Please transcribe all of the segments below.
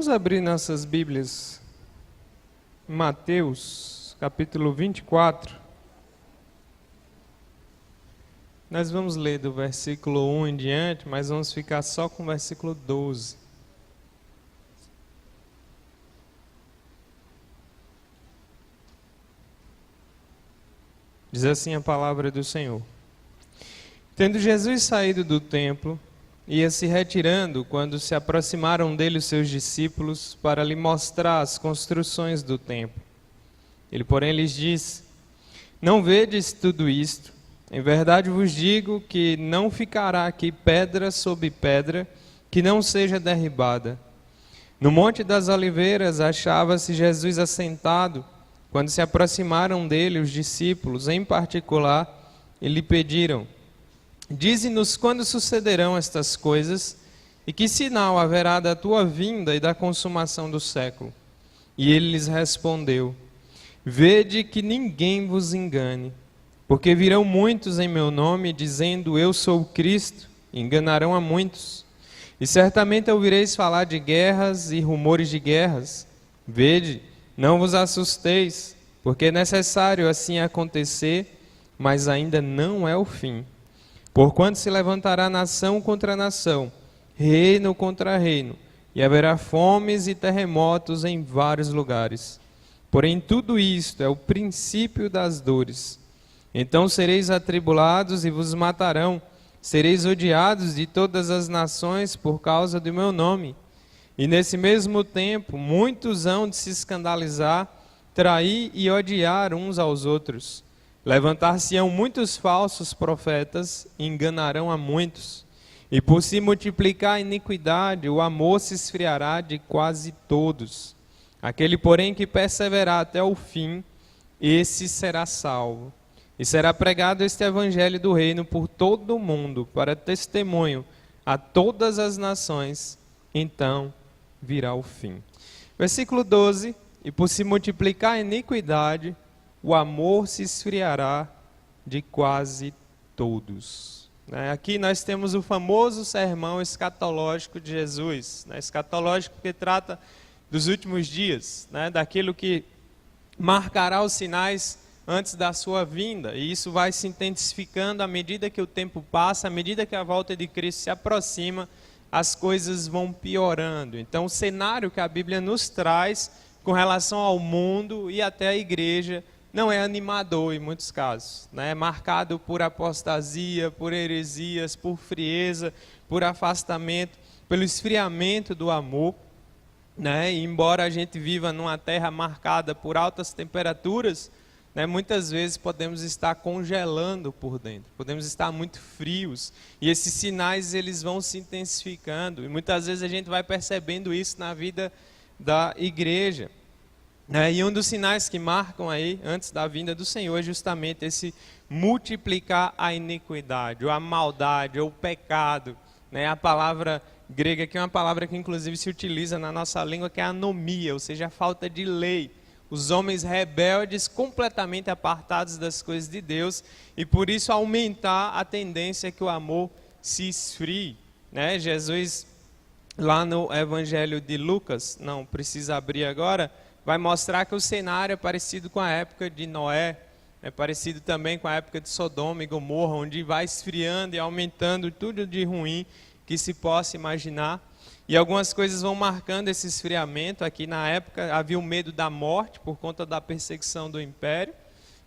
Vamos abrir nossas Bíblias, Mateus, capítulo 24. Nós vamos ler do versículo 1 em diante, mas vamos ficar só com o versículo 12. Diz assim a palavra do Senhor. Tendo Jesus saído do templo, ia se retirando quando se aproximaram dele os seus discípulos para lhe mostrar as construções do templo. Ele, porém, lhes disse: Não vedes tudo isto? Em verdade vos digo que não ficará aqui pedra sobre pedra que não seja derribada. No Monte das Oliveiras achava-se Jesus assentado, quando se aproximaram dele os discípulos, em particular, e lhe pediram: Dize-nos quando sucederão estas coisas, e que sinal haverá da tua vinda e da consumação do século? E ele lhes respondeu: Vede que ninguém vos engane, porque virão muitos em meu nome, dizendo: Eu sou o Cristo, e enganarão a muitos. E certamente ouvireis falar de guerras e rumores de guerras. Vede, não vos assusteis, porque é necessário assim acontecer, mas ainda não é o fim. Porquanto se levantará nação contra nação, reino contra reino, e haverá fomes e terremotos em vários lugares. Porém, tudo isto é o princípio das dores. Então sereis atribulados e vos matarão, sereis odiados de todas as nações por causa do meu nome. E nesse mesmo tempo, muitos hão de se escandalizar, trair e odiar uns aos outros. Levantar-se-ão muitos falsos profetas e enganarão a muitos. E por se multiplicar a iniquidade, o amor se esfriará de quase todos. Aquele, porém, que perseverar até o fim, esse será salvo. E será pregado este evangelho do reino por todo o mundo, para testemunho a todas as nações. Então virá o fim. Versículo 12. E por se multiplicar a iniquidade, o amor se esfriará de quase todos. Aqui nós temos o famoso sermão escatológico de Jesus. Escatológico porque trata dos últimos dias, daquilo que marcará os sinais antes da sua vinda. E isso vai se intensificando à medida que o tempo passa, à medida que a volta de Cristo se aproxima, as coisas vão piorando. Então o cenário que a Bíblia nos traz com relação ao mundo e até a igreja não é animador em muitos casos, é marcado por apostasia, por heresias, por frieza, por afastamento, pelo esfriamento do amor, E embora a gente viva numa terra marcada por altas temperaturas, muitas vezes podemos estar congelando por dentro, podemos estar muito frios, e esses sinais eles vão se intensificando, e muitas vezes a gente vai percebendo isso na vida da igreja. E um dos sinais que marcam aí, antes da vinda do Senhor, é justamente esse multiplicar a iniquidade, ou a maldade, ou o pecado. A palavra grega, que é uma palavra que inclusive se utiliza na nossa língua, que é anomia, ou seja, a falta de lei. Os homens rebeldes, completamente apartados das coisas de Deus, e por isso aumentar a tendência que o amor se esfrie. Jesus, lá no Evangelho de Lucas, não precisa abrir agora, vai mostrar que o cenário é parecido com a época de Noé, é parecido também com a época de Sodoma e Gomorra, onde vai esfriando e aumentando tudo de ruim que se possa imaginar. E algumas coisas vão marcando esse esfriamento. Aqui na época havia o medo da morte por conta da perseguição do império.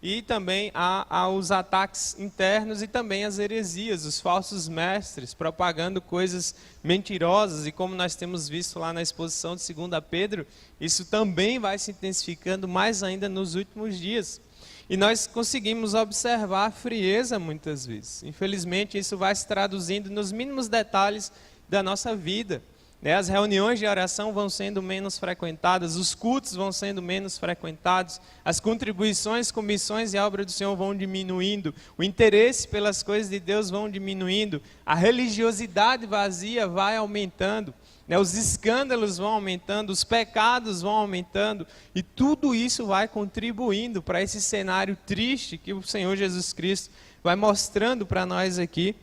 E também há os ataques internos e também as heresias, os falsos mestres, propagando coisas mentirosas. E como nós temos visto lá na exposição de 2 Pedro, isso também vai se intensificando mais ainda nos últimos dias. E nós conseguimos observar a frieza muitas vezes. Infelizmente, isso vai se traduzindo nos mínimos detalhes da nossa vida. As reuniões de oração vão sendo menos frequentadas, os cultos vão sendo menos frequentados, as contribuições com missões e a obra do Senhor vão diminuindo, o interesse pelas coisas de Deus vão diminuindo, a religiosidade vazia vai aumentando, os escândalos vão aumentando, os pecados vão aumentando, e tudo isso vai contribuindo para esse cenário triste que o Senhor Jesus Cristo vai mostrando para nós aqui,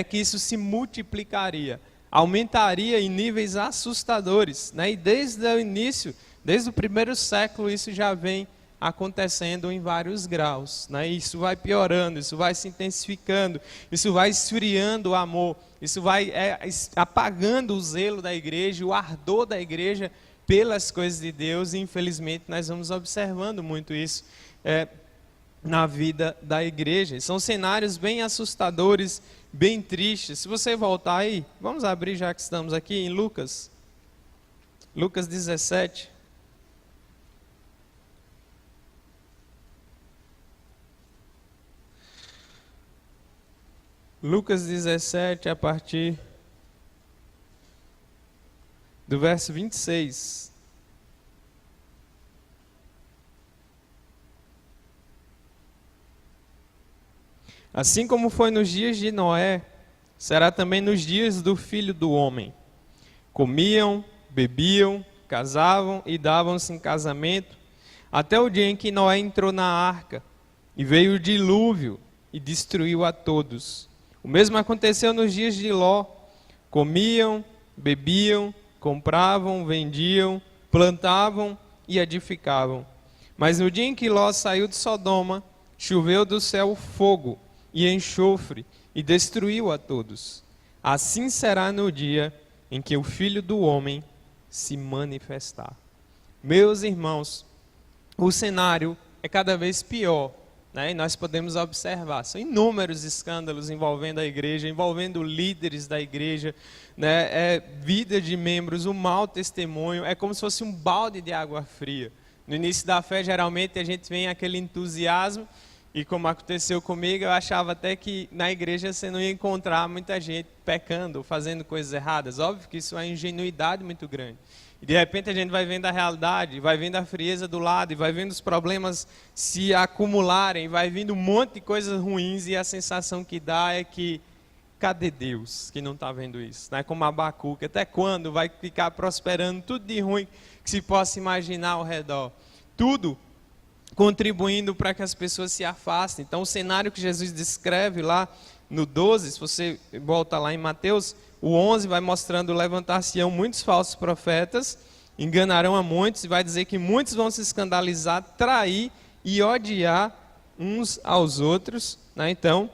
que isso se multiplicaria aumentaria em níveis assustadores, né? E desde o início, desde o primeiro século, isso já vem acontecendo em vários graus, né? Isso vai piorando, isso vai se intensificando, isso vai esfriando o amor, isso vai apagando o zelo da igreja, o ardor da igreja pelas coisas de Deus, e infelizmente nós vamos observando muito isso na vida da igreja. São cenários bem assustadores, bem tristes. Se você voltar aí, vamos abrir já que estamos aqui em Lucas 17. Lucas 17, a partir do verso 26. Assim como foi nos dias de Noé, será também nos dias do Filho do Homem. Comiam, bebiam, casavam e davam-se em casamento, até o dia em que Noé entrou na arca, e veio o dilúvio e destruiu a todos. O mesmo aconteceu nos dias de Ló. Comiam, bebiam, compravam, vendiam, plantavam e edificavam. Mas no dia em que Ló saiu de Sodoma, choveu do céu fogo e enxofre e destruiu a todos. Assim será no dia em que o Filho do Homem se manifestar. Meus irmãos, o cenário é cada vez pior, né? E nós podemos observar, são inúmeros escândalos envolvendo a igreja, envolvendo líderes da igreja, né? Vida de membros, um mau testemunho, é como se fosse um balde de água fria. No início da fé, geralmente, a gente vem aquele entusiasmo, e como aconteceu comigo, eu achava até que na igreja você não ia encontrar muita gente pecando, fazendo coisas erradas. Óbvio que isso é uma ingenuidade muito grande. E de repente a gente vai vendo a realidade, vai vendo a frieza do lado, e vai vendo os problemas se acumularem, vai vindo um monte de coisas ruins, e a sensação que dá é que, cadê Deus que não está vendo isso? Né? Como Abacuque, até quando vai ficar prosperando tudo de ruim que se possa imaginar ao redor? Tudo contribuindo para que as pessoas se afastem. Então o cenário que Jesus descreve lá no 12, se você volta lá em Mateus, o 11 vai mostrando: levantar-se-ão muitos falsos profetas, enganarão a muitos, e vai dizer que muitos vão se escandalizar, trair e odiar uns aos outros, né? Então,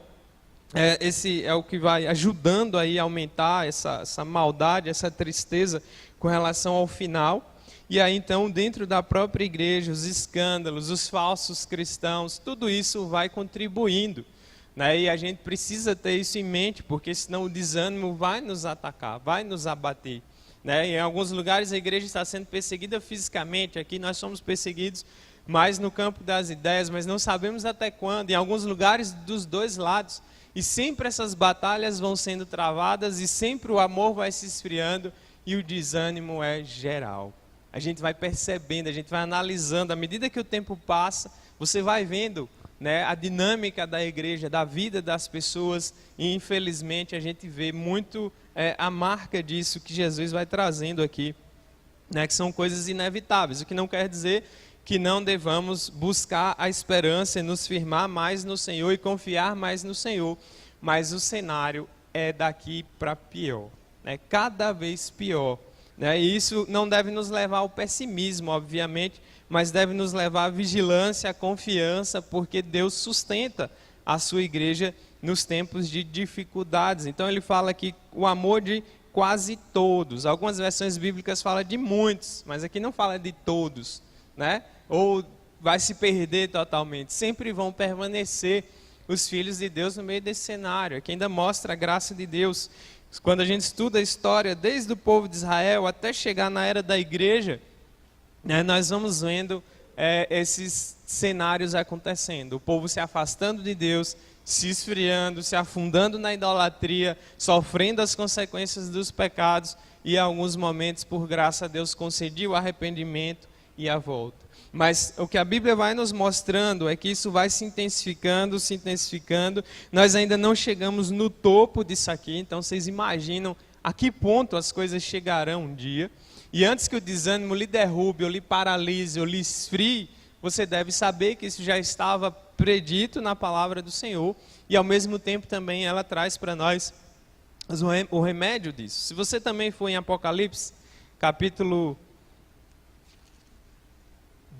esse é o que vai ajudando aí a aumentar essa maldade, essa tristeza com relação ao final. E aí então, dentro da própria igreja, os escândalos, os falsos cristãos, tudo isso vai contribuindo, né? E a gente precisa ter isso em mente, porque senão o desânimo vai nos atacar, vai nos abater, né? Em alguns lugares a igreja está sendo perseguida fisicamente, aqui nós somos perseguidos mais no campo das ideias, mas não sabemos até quando, em alguns lugares dos dois lados, e sempre essas batalhas vão sendo travadas, e sempre o amor vai se esfriando, e o desânimo é geral. A gente vai percebendo, a gente vai analisando, à medida que o tempo passa, você vai vendo, né, a dinâmica da igreja, da vida das pessoas, e infelizmente a gente vê muito a marca disso que Jesus vai trazendo aqui, né, que são coisas inevitáveis, o que não quer dizer que não devamos buscar a esperança e nos firmar mais no Senhor e confiar mais no Senhor, mas o cenário é daqui para pior, né, cada vez pior. E isso não deve nos levar ao pessimismo, obviamente, mas deve nos levar à vigilância, à confiança, porque Deus sustenta a sua igreja nos tempos de dificuldades. Então ele fala aqui o amor de quase todos. Algumas versões bíblicas falam de muitos, mas aqui não fala de todos, né? Ou vai se perder totalmente. Sempre vão permanecer os filhos de Deus no meio desse cenário, que ainda mostra a graça de Deus. Quando a gente estuda a história, desde o povo de Israel até chegar na era da igreja, né, nós vamos vendo esses cenários acontecendo. O povo se afastando de Deus, se esfriando, se afundando na idolatria, sofrendo as consequências dos pecados, e em alguns momentos, por graça a Deus, concediu o arrependimento e a volta. Mas o que a Bíblia vai nos mostrando é que isso vai se intensificando, nós ainda não chegamos no topo disso aqui, então vocês imaginam a que ponto as coisas chegarão um dia, e antes que o desânimo lhe derrube, ou lhe paralise, ou lhe esfrie, você deve saber que isso já estava predito na palavra do Senhor, e ao mesmo tempo também ela traz para nós Mas o remédio disso, se você também for em Apocalipse, capítulo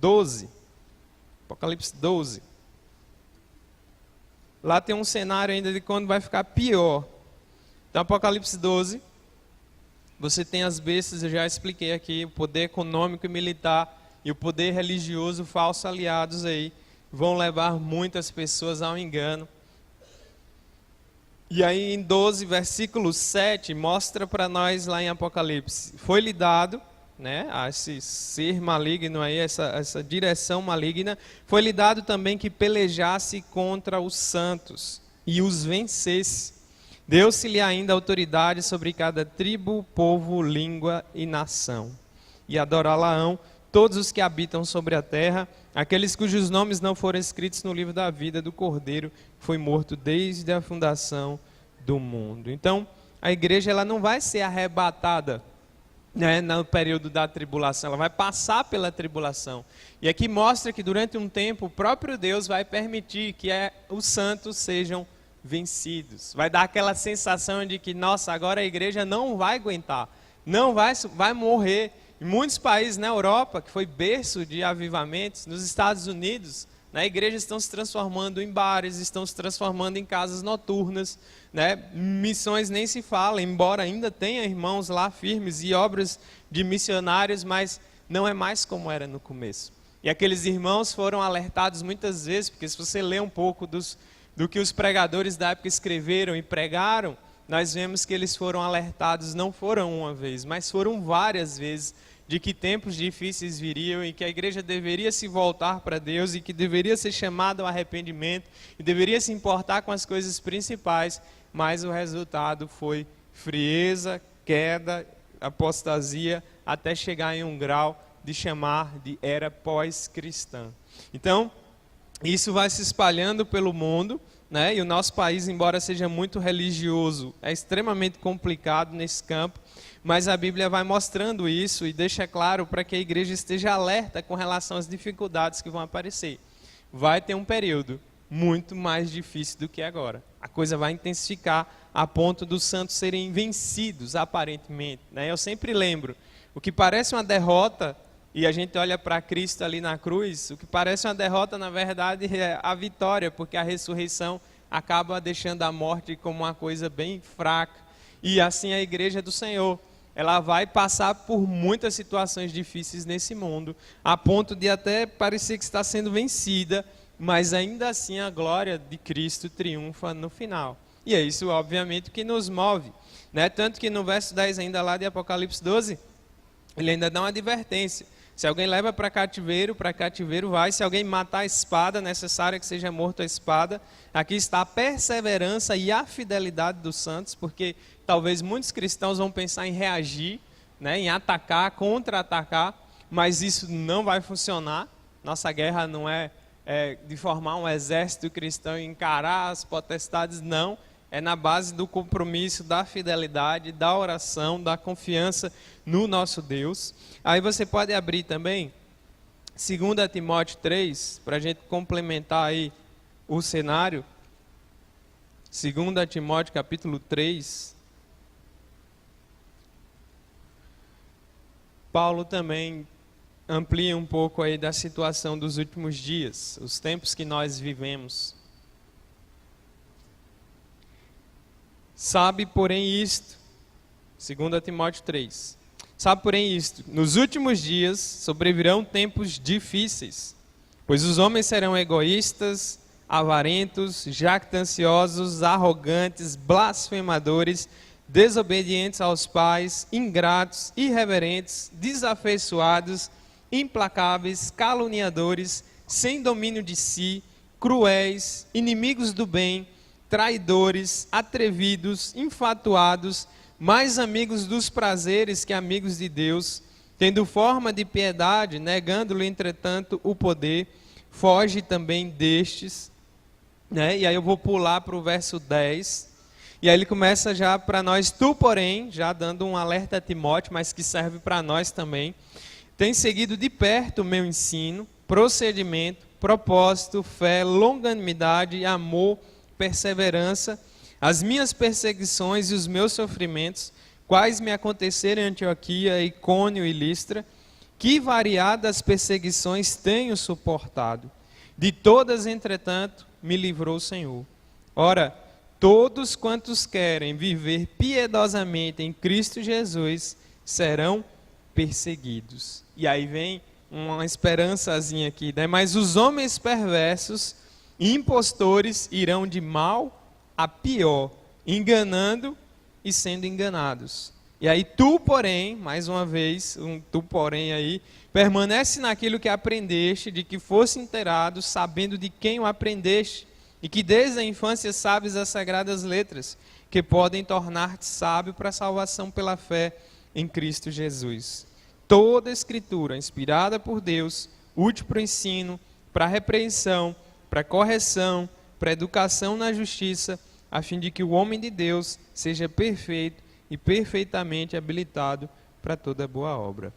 12, Apocalipse 12, lá tem um cenário ainda de quando vai ficar pior. Então, Apocalipse 12, você tem as bestas, eu já expliquei aqui, o poder econômico e militar e o poder religioso falso aliados aí, vão levar muitas pessoas ao engano. E aí em 12, versículo 7, mostra para nós lá em Apocalipse, foi-lhe dado, né, a esse ser maligno aí, essa direção maligna, foi-lhe dado também que pelejasse contra os santos e os vencesse. Deu-se-lhe ainda autoridade sobre cada tribo, povo, língua e nação. E adorá-la-ão todos os que habitam sobre a terra, aqueles cujos nomes não foram escritos no livro da vida do Cordeiro, foi morto desde a fundação do mundo. Então, a igreja ela não vai ser arrebatada, né, no período da tribulação, ela vai passar pela tribulação. E aqui mostra que durante um tempo o próprio Deus vai permitir que os santos sejam vencidos. Vai dar aquela sensação de que, nossa, agora a igreja não vai aguentar, não vai morrer. Em muitos países na Europa, que foi berço de avivamentos, nos Estados Unidos, né, igrejas estão se transformando em bares, estão se transformando em casas noturnas, né, missões nem se fala, embora ainda tenha irmãos lá firmes e obras de missionários, mas não é mais como era no começo. E aqueles irmãos foram alertados muitas vezes, porque se você lê um pouco do que os pregadores da época escreveram e pregaram, nós vemos que eles foram alertados, não foram uma vez, mas foram várias vezes, de que tempos difíceis viriam e que a igreja deveria se voltar para Deus e que deveria ser chamada ao arrependimento e deveria se importar com as coisas principais, mas o resultado foi frieza, queda, apostasia, até chegar em um grau de chamar de era pós-cristã. Então, isso vai se espalhando pelo mundo, né? E o nosso país, embora seja muito religioso, é extremamente complicado nesse campo, mas a Bíblia vai mostrando isso e deixa claro para que a igreja esteja alerta com relação às dificuldades que vão aparecer. Vai ter um período muito mais difícil do que agora. A coisa vai intensificar a ponto dos santos serem vencidos, aparentemente, né? Eu sempre lembro, o que parece uma derrota, e a gente olha para Cristo ali na cruz, o que parece uma derrota, na verdade, é a vitória, porque a ressurreição acaba deixando a morte como uma coisa bem fraca. E assim a igreja do Senhor, ela vai passar por muitas situações difíceis nesse mundo, a ponto de até parecer que está sendo vencida, mas ainda assim a glória de Cristo triunfa no final. E é isso, obviamente, que nos move, né? Tanto que no verso 10 ainda lá de Apocalipse 12, ele ainda dá uma advertência. Se alguém leva para cativeiro vai. Se alguém matar a espada, é necessário que seja morto a espada. Aqui está a perseverança e a fidelidade dos santos, porque talvez muitos cristãos vão pensar em reagir, né, em atacar, contra-atacar, mas isso não vai funcionar. Nossa guerra não é de formar um exército cristão e encarar as potestades, não. É na base do compromisso, da fidelidade, da oração, da confiança no nosso Deus. Aí você pode abrir também 2 Timóteo 3, para a gente complementar aí o cenário. 2 Timóteo capítulo 3. Paulo também amplia um pouco aí da situação dos últimos dias, os tempos que nós vivemos. Sabe, porém, isto, 2 Timóteo 3, sabe, porém, isto, nos últimos dias sobrevirão tempos difíceis, pois os homens serão egoístas, avarentos, jactanciosos, arrogantes, blasfemadores, desobedientes aos pais, ingratos, irreverentes, desafeiçoados, implacáveis, caluniadores, sem domínio de si, cruéis, inimigos do bem, traidores, atrevidos, infatuados, mais amigos dos prazeres que amigos de Deus, tendo forma de piedade, negando-lhe, entretanto, o poder, foge também destes, né? E aí eu vou pular para o verso 10, e aí ele começa já para nós, tu, porém, já dando um alerta a Timóteo, mas que serve para nós também, tem seguido de perto o meu ensino, procedimento, propósito, fé, longanimidade, amor, perseverança, As minhas perseguições e os meus sofrimentos, quais me aconteceram em Antioquia, Icônio e Listra, que variadas perseguições tenho suportado. De todas, entretanto, me livrou o Senhor. Ora, todos quantos querem viver piedosamente em Cristo Jesus serão perseguidos. E aí vem uma esperançazinha aqui, né? Mas os homens perversos e impostores irão de mal a pior, enganando e sendo enganados. E aí tu, porém, mais uma vez, tu, porém, aí, permanece naquilo que aprendeste, de que fosse inteirado, sabendo de quem o aprendeste, e que desde a infância sabes as sagradas letras, que podem tornar-te sábio para a salvação pela fé em Cristo Jesus. Toda a Escritura, inspirada por Deus, útil para o ensino, para a repreensão, para a correção, para a educação na justiça, a fim de que o homem de Deus seja perfeito e perfeitamente habilitado para toda boa obra.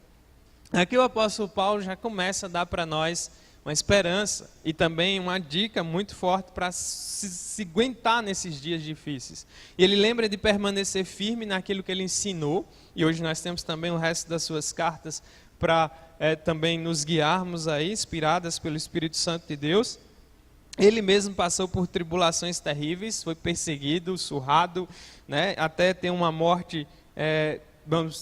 Aqui o apóstolo Paulo já começa a dar para nós uma esperança e também uma dica muito forte para se aguentar nesses dias difíceis. E ele lembra de permanecer firme naquilo que ele ensinou, e hoje nós temos também o resto das suas cartas para também nos guiarmos aí, inspiradas pelo Espírito Santo de Deus. Ele mesmo passou por tribulações terríveis, foi perseguido, surrado, né, até ter uma morte,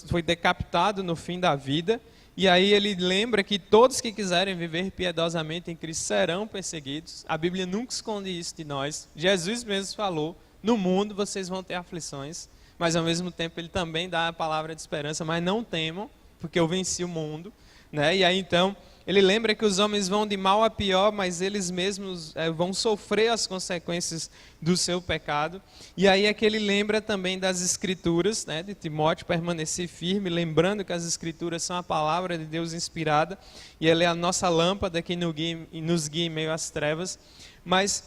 foi decapitado no fim da vida. E aí ele lembra que todos que quiserem viver piedosamente em Cristo serão perseguidos. A Bíblia nunca esconde isso de nós. Jesus mesmo falou, no mundo vocês vão ter aflições, mas ao mesmo tempo ele também dá a palavra de esperança, mas não temam, porque eu venci o mundo. Né? E aí então, ele lembra que os homens vão de mal a pior, mas eles mesmos vão sofrer as consequências do seu pecado. E aí é que ele lembra também das Escrituras, né, de Timóteo permanecer firme, lembrando que as Escrituras são a palavra de Deus inspirada, e ela é a nossa lâmpada que nos guia em meio às trevas. Mas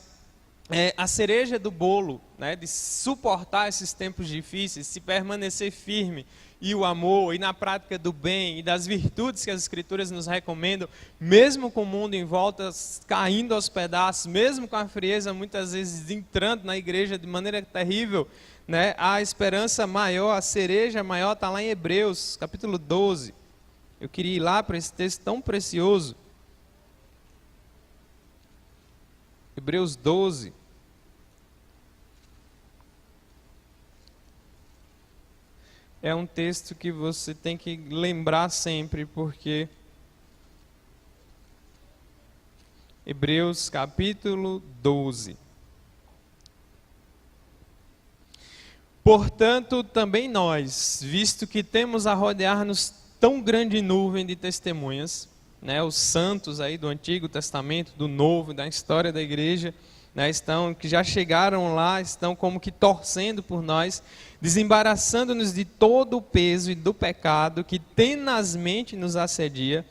a cereja do bolo, né, de suportar esses tempos difíceis, se permanecer firme, e o amor, e na prática do bem, e das virtudes que as Escrituras nos recomendam, mesmo com o mundo em volta caindo aos pedaços, mesmo com a frieza muitas vezes entrando na igreja de maneira terrível, né, a esperança maior, a cereja maior está lá em Hebreus, capítulo 12. Eu queria ir lá para esse texto tão precioso. Hebreus 12. É um texto que você tem que lembrar sempre, porque Hebreus capítulo 12. Portanto, também nós, visto que temos a rodear-nos tão grande nuvem de testemunhas, né, os santos aí do Antigo Testamento, do Novo, da história da igreja, né, que já chegaram lá, estão como que torcendo por nós, desembaraçando-nos de todo o peso e do pecado que tenazmente nos assedia,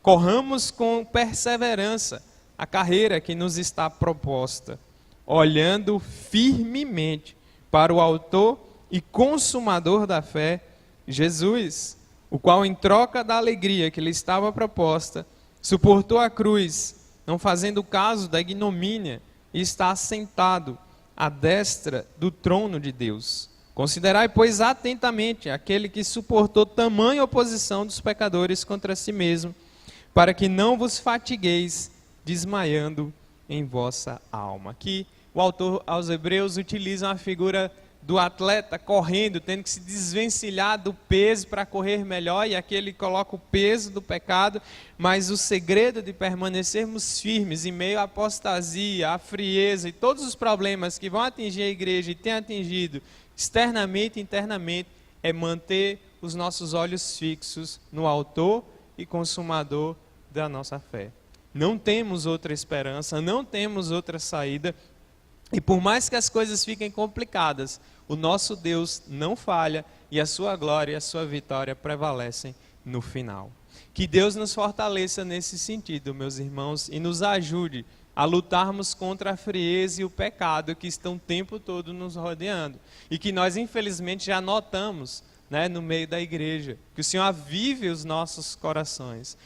corramos com perseverança a carreira que nos está proposta, olhando firmemente para o autor e consumador da fé, Jesus, o qual em troca da alegria que lhe estava proposta, suportou a cruz, não fazendo caso da ignomínia, e está assentado à destra do trono de Deus. Considerai, pois, atentamente aquele que suportou tamanha oposição dos pecadores contra si mesmo, para que não vos fatigueis desmaiando em vossa alma. Aqui o autor aos Hebreus utiliza a figura do atleta correndo, tendo que se desvencilhar do peso para correr melhor, e aqui ele coloca o peso do pecado, mas o segredo de permanecermos firmes em meio à apostasia, à frieza e todos os problemas que vão atingir a igreja e têm atingido externamente e internamente, é manter os nossos olhos fixos no autor e consumador da nossa fé. Não temos outra esperança, não temos outra saída, e por mais que as coisas fiquem complicadas, o nosso Deus não falha e a sua glória e a sua vitória prevalecem no final. Que Deus nos fortaleça nesse sentido, meus irmãos, e nos ajude a lutarmos contra a frieza e o pecado que estão o tempo todo nos rodeando. E que nós, infelizmente, já notamos, né, no meio da igreja, que o Senhor avive os nossos corações.